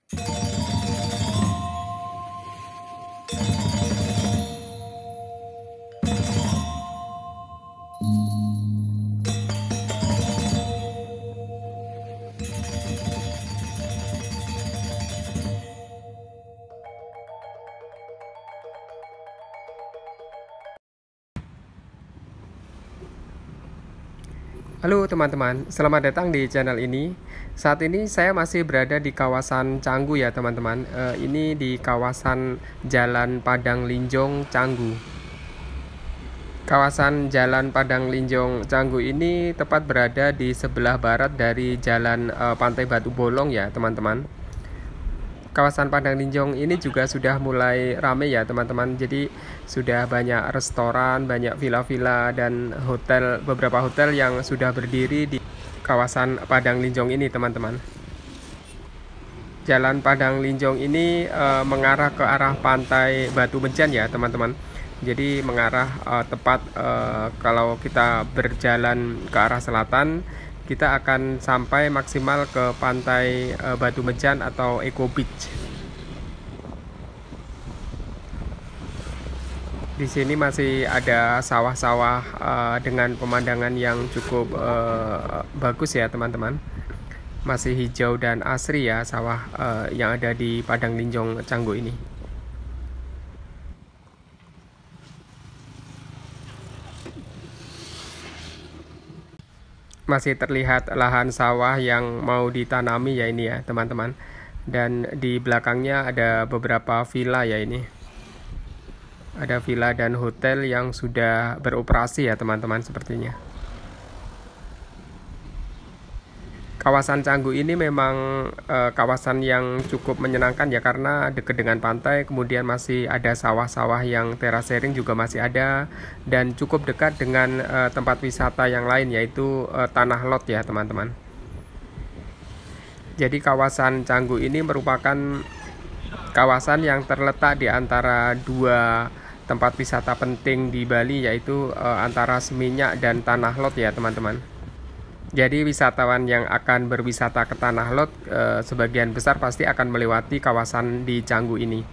Halo teman-teman, selamat datang di channel ini. Saat ini saya masih berada di kawasan Canggu ya teman-teman. Ini di kawasan Jalan Padang Linjong Canggu. Kawasan Jalan Padang Linjong Canggu ini tepat berada di sebelah barat dari Jalan Pantai Batu Bolong ya teman-teman. Kawasan Padang Linjong ini juga sudah mulai ramai ya teman-teman. Jadi sudah banyak restoran, banyak villa-villa dan hotel, beberapa hotel yang sudah berdiri di kawasan Padang Linjong ini teman-teman. Jalan Padang Linjong ini mengarah ke arah Pantai Batu Bejan ya teman-teman. Jadi mengarah tepat kalau kita berjalan ke arah selatan, kita akan sampai maksimal ke Pantai Batu Bejan atau Eco Beach. Di sini masih ada sawah-sawah dengan pemandangan yang cukup bagus ya teman-teman. Masih hijau dan asri ya sawah yang ada di Padang Linjong Canggu ini. Masih terlihat lahan sawah yang mau ditanami ya ini ya teman-teman. Dan di belakangnya ada beberapa villa ya ini. Ada villa dan hotel yang sudah beroperasi ya teman-teman sepertinya. Kawasan Canggu ini memang kawasan yang cukup menyenangkan ya karena dekat dengan pantai, kemudian masih ada sawah-sawah yang terasering juga masih ada, dan cukup dekat dengan tempat wisata yang lain yaitu Tanah Lot ya teman-teman. Jadi kawasan Canggu ini merupakan kawasan yang terletak di antara dua tempat wisata penting di Bali yaitu antara Seminyak dan Tanah Lot ya teman-teman. Jadi wisatawan yang akan berwisata ke Tanah Lot sebagian besar pasti akan melewati kawasan di Canggu ini.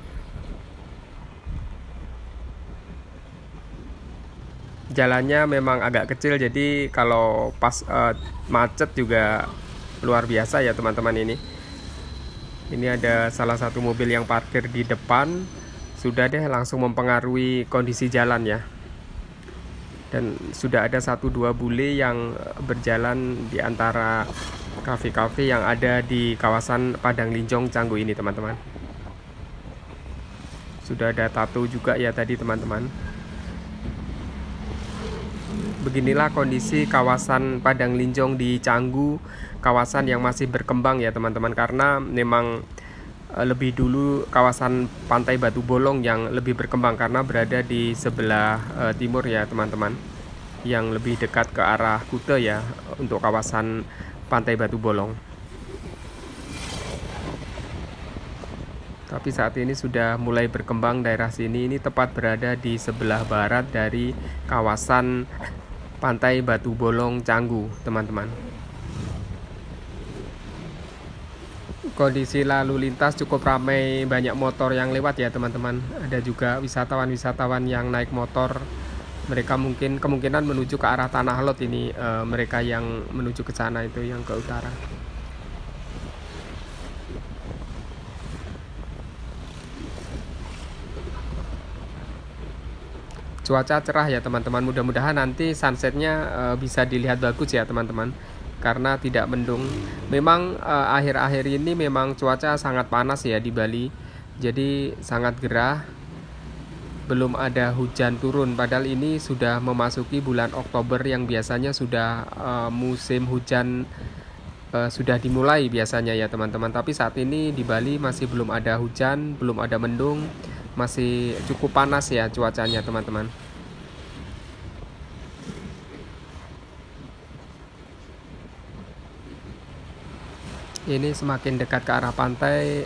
Jalannya memang agak kecil, jadi kalau pas macet juga luar biasa ya teman-teman ini. Ini ada salah satu mobil yang parkir di depan, sudah deh langsung mempengaruhi kondisi jalan ya. Dan sudah ada 1-2 bule yang berjalan di antara kafe-kafe yang ada di kawasan Padang Linjong Canggu ini teman-teman. Sudah ada tato juga ya tadi teman-teman. Beginilah kondisi kawasan Padang Linjong di Canggu, kawasan yang masih berkembang ya teman-teman, karena memang lebih dulu kawasan Pantai Batu Bolong yang lebih berkembang karena berada di sebelah timur ya teman-teman, yang lebih dekat ke arah Kuta ya untuk kawasan Pantai Batu Bolong. Tapi saat ini sudah mulai berkembang daerah sini, ini tepat berada di sebelah barat dari kawasan Pantai Batu Bolong Canggu teman-teman. Kondisi lalu lintas cukup ramai, banyak motor yang lewat ya teman-teman. Ada juga wisatawan-wisatawan yang naik motor. Mereka mungkin kemungkinan menuju ke arah Tanah Lot ini, mereka yang menuju ke sana itu yang ke utara. Cuaca cerah ya teman-teman, mudah-mudahan nanti sunsetnya bisa dilihat bagus ya teman-teman, karena tidak mendung. Memang akhir-akhir ini memang cuaca sangat panas ya di Bali, jadi sangat gerah, belum ada hujan turun, padahal ini sudah memasuki bulan Oktober yang biasanya sudah musim hujan sudah dimulai biasanya ya teman-teman. Tapi saat ini di Bali masih belum ada hujan, belum ada mendung, masih cukup panas ya cuacanya teman-teman. Ini semakin dekat ke arah pantai,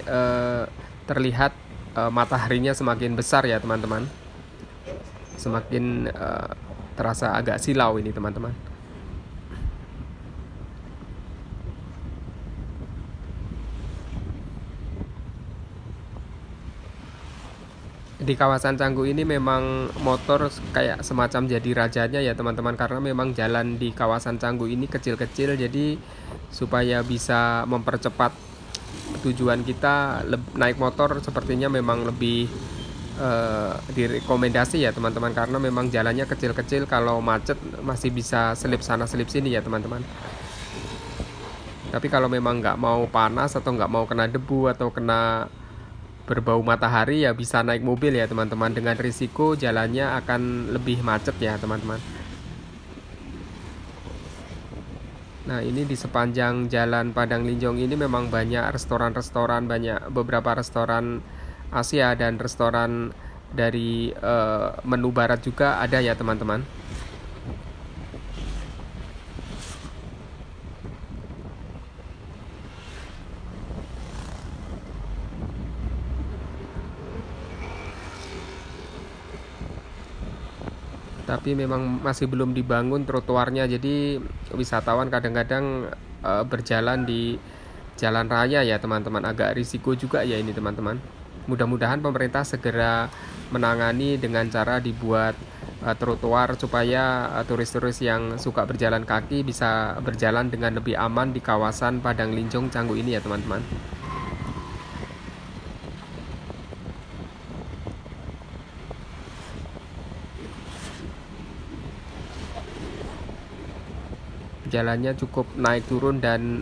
terlihat mataharinya semakin besar ya teman-teman, semakin terasa agak silau ini teman-teman. Di kawasan Canggu ini memang motor kayak semacam jadi rajanya ya teman-teman, karena memang jalan di kawasan Canggu ini kecil-kecil, jadi supaya bisa mempercepat tujuan kita naik motor sepertinya memang lebih direkomendasi ya teman-teman, karena memang jalannya kecil-kecil, kalau macet masih bisa selip sana selip sini ya teman-teman. Tapi kalau memang nggak mau panas atau nggak mau kena debu atau kena berbau matahari ya bisa naik mobil ya teman-teman, dengan risiko jalannya akan lebih macet ya teman-teman. Nah, ini di sepanjang jalan Padang Linjong ini memang banyak restoran-restoran, banyak beberapa restoran Asia dan restoran dari menu barat juga ada ya teman-teman. Tapi memang masih belum dibangun trotoarnya, jadi wisatawan kadang-kadang berjalan di jalan raya ya teman-teman, agak risiko juga ya ini teman-teman. Mudah-mudahan pemerintah segera menangani dengan cara dibuat trotoar supaya turis-turis yang suka berjalan kaki bisa berjalan dengan lebih aman di kawasan Padang Linjong Canggu ini ya teman-teman. Jalannya cukup naik turun dan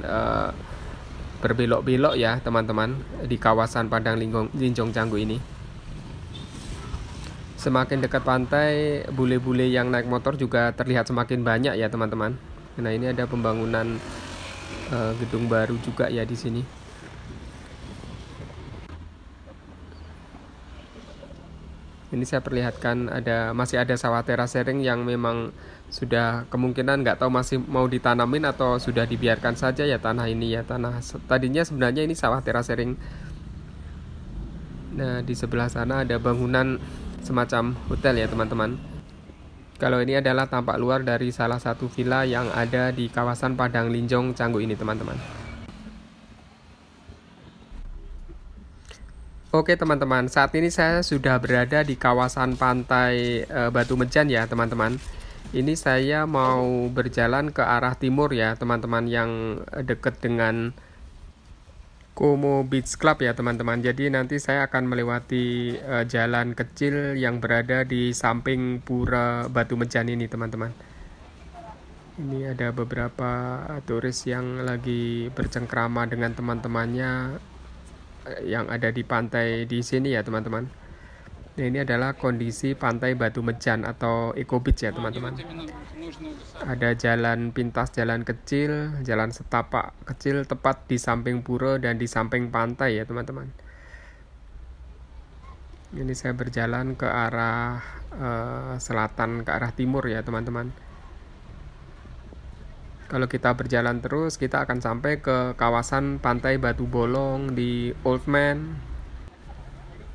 berbelok-belok ya teman-teman di kawasan Padang Linjong Canggu ini. Semakin dekat pantai, bule-bule yang naik motor juga terlihat semakin banyak ya teman-teman. Nah, ini ada pembangunan gedung baru juga ya di sini. Ini saya perlihatkan masih ada sawah terasering yang memang sudah kemungkinan nggak tahu masih mau ditanamin atau sudah dibiarkan saja ya tanah ini ya, tanah tadinya sebenarnya ini sawah terasering. Nah, di sebelah sana ada bangunan semacam hotel ya teman-teman. Kalau ini adalah tampak luar dari salah satu villa yang ada di kawasan Padang Linjong Canggu ini teman-teman. Oke teman-teman, saat ini saya sudah berada di kawasan pantai Batu Mejan ya teman-teman. Ini saya mau berjalan ke arah timur ya teman-teman, yang dekat dengan Komo Beach Club ya teman-teman. Jadi nanti saya akan melewati jalan kecil yang berada di samping Pura Batu Mejan ini teman-teman. Ini ada beberapa turis yang lagi bercengkrama dengan teman-temannya yang ada di pantai di sini ya teman-teman. Nah, ini adalah kondisi pantai Batu Mejan atau Eco Beach ya teman-teman. Ada jalan pintas, jalan kecil, jalan setapak kecil tepat di samping pura dan di samping pantai ya teman-teman. Ini saya berjalan ke arah selatan, ke arah timur ya teman-teman. Kalau kita berjalan terus, kita akan sampai ke kawasan pantai Batu Bolong di Old Man,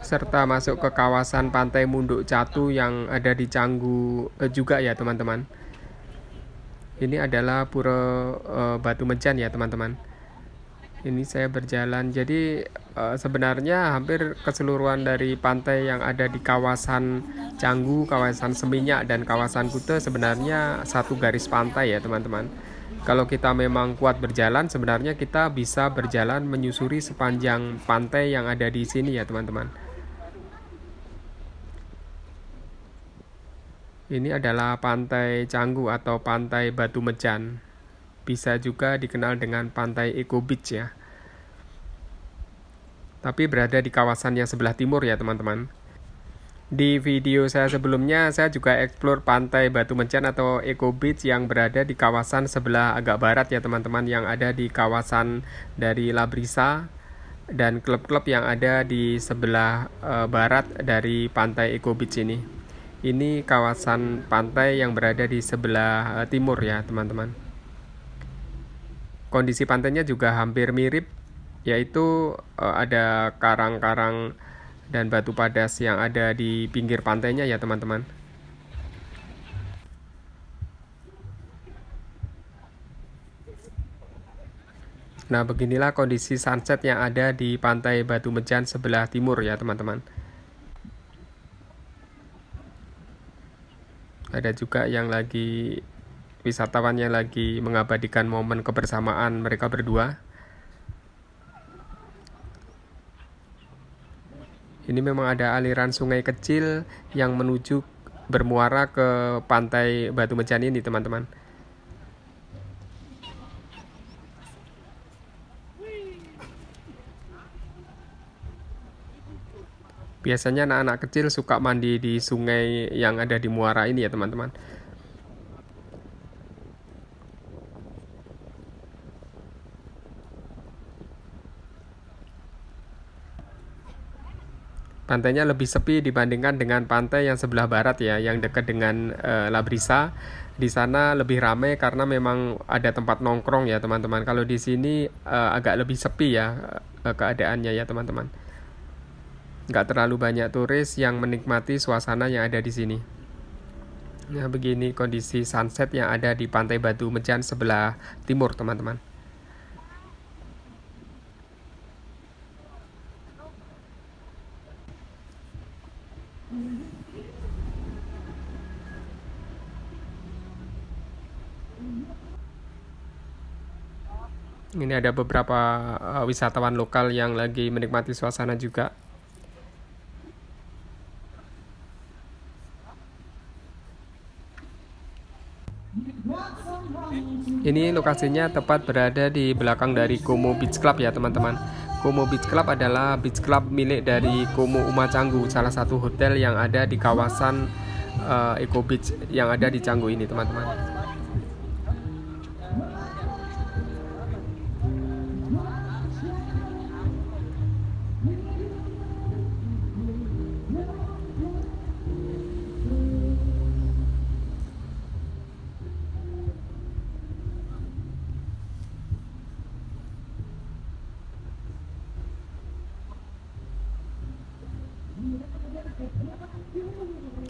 serta masuk ke kawasan pantai Munduk Catu yang ada di Canggu juga ya teman-teman. Ini adalah Pura Batu Mejan ya teman-teman. Ini saya berjalan, jadi sebenarnya hampir keseluruhan dari pantai yang ada di kawasan Canggu, kawasan Seminyak, dan kawasan Kute sebenarnya satu garis pantai ya teman-teman. Kalau kita memang kuat berjalan, sebenarnya kita bisa berjalan menyusuri sepanjang pantai yang ada di sini ya teman-teman. Ini adalah pantai Canggu atau pantai Batu Mejan. Bisa juga dikenal dengan pantai Eco Beach ya. Tapi berada di kawasan yang sebelah timur ya teman-teman. Di video saya sebelumnya, saya juga explore pantai Batu Mejan atau Eco Beach yang berada di kawasan sebelah agak barat ya teman-teman, yang ada di kawasan dari Labrisa dan klub-klub yang ada di sebelah barat dari pantai Eco Beach ini. Ini kawasan pantai yang berada di sebelah timur ya teman-teman. Kondisi pantainya juga hampir mirip, yaitu ada karang-karang dan batu padas yang ada di pinggir pantainya ya teman-teman. Nah, beginilah kondisi sunset yang ada di pantai Batu Mejan sebelah timur ya teman-teman. Ada juga yang lagi wisatawan yang lagi mengabadikan momen kebersamaan mereka berdua. Ini memang ada aliran sungai kecil yang menuju bermuara ke pantai Batu Mejan ini, teman-teman. Biasanya anak-anak kecil suka mandi di sungai yang ada di muara ini ya, teman-teman. Pantainya lebih sepi dibandingkan dengan pantai yang sebelah barat ya, yang dekat dengan Labrisa. Di sana lebih ramai karena memang ada tempat nongkrong ya, teman-teman. Kalau di sini agak lebih sepi ya keadaannya ya, teman-teman. Nggak terlalu banyak turis yang menikmati suasana yang ada di sini. Nah, begini kondisi sunset yang ada di Pantai Batu Mejan sebelah timur, teman-teman. Ini ada beberapa wisatawan lokal yang lagi menikmati suasana juga. Ini lokasinya tepat berada di belakang dari Como Beach Club ya, teman-teman. Como Beach Club adalah beach club milik dari Como Uma Canggu, salah satu hotel yang ada di kawasan Eco Beach yang ada di Canggu ini, teman-teman.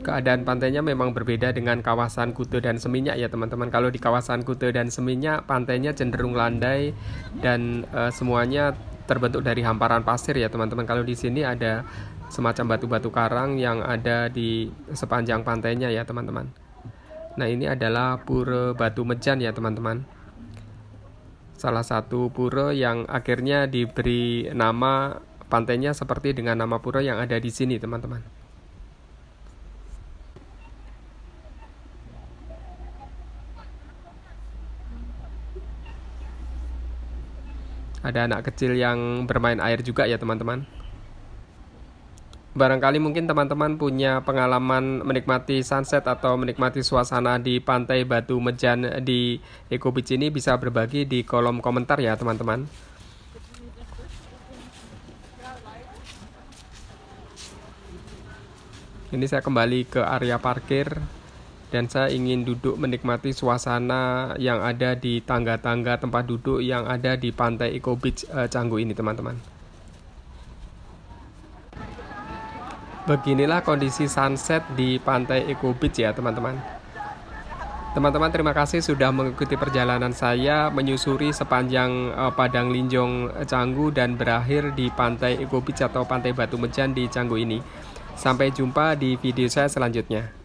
Keadaan pantainya memang berbeda dengan kawasan Kuta dan Seminyak ya, teman-teman. Kalau di kawasan Kuta dan Seminyak, pantainya cenderung landai dan semuanya terbentuk dari hamparan pasir ya, teman-teman. Kalau di sini ada semacam batu-batu karang yang ada di sepanjang pantainya ya, teman-teman. Nah, ini adalah Pura Batu Mejan ya, teman-teman. Salah satu pura yang akhirnya diberi nama pantainya seperti dengan nama pura yang ada di sini, teman-teman. Ada anak kecil yang bermain air juga ya, teman-teman. Barangkali mungkin teman-teman punya pengalaman menikmati sunset atau menikmati suasana di Pantai Batu Mejan di Eco Beach ini, bisa berbagi di kolom komentar ya, teman-teman. Ini saya kembali ke area parkir dan saya ingin duduk menikmati suasana yang ada di tangga-tangga tempat duduk yang ada di Pantai Eco Beach Canggu ini, teman-teman. Beginilah kondisi sunset di Pantai Eco Beach ya, teman-teman. Teman-teman, terima kasih sudah mengikuti perjalanan saya menyusuri sepanjang Padang Linjong Canggu dan berakhir di Pantai Eco Beach atau Pantai Batu Mejan di Canggu ini. Sampai jumpa di video saya selanjutnya.